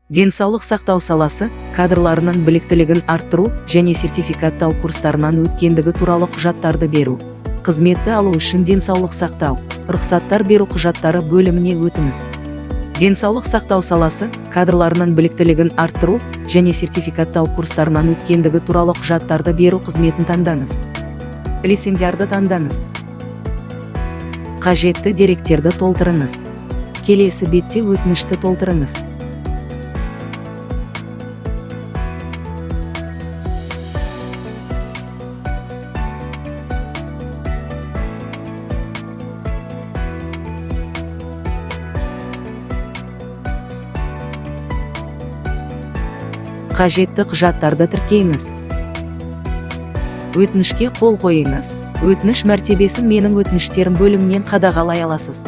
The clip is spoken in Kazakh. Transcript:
Денсаулық сақтау саласы кадрларының біліктілігін арттыру және сертификаттау курстарынан өткендігі туралы құжаттарды беру. Қызметті алу үшін денсаулық сақтау, рұқсаттар беру құжаттары бөліміне өтіңіз. Денсаулық сақтау саласы кадрларының біліктілігін арттыру және сертификаттау курстарынан өткендігі туралы құжаттарды беру қызметін таңдаңыз. Лицензиярды таңдаңыз. Қажетті деректерді толтырыңыз. Келесі бетте өтінішті толтырыңыз. Қажетті құжаттарды тіркейіңіз. Өтінішке қол қойыңыз. Өтініш мәртебесін менің өтініштерім бөлімінен қадағалай аласыз.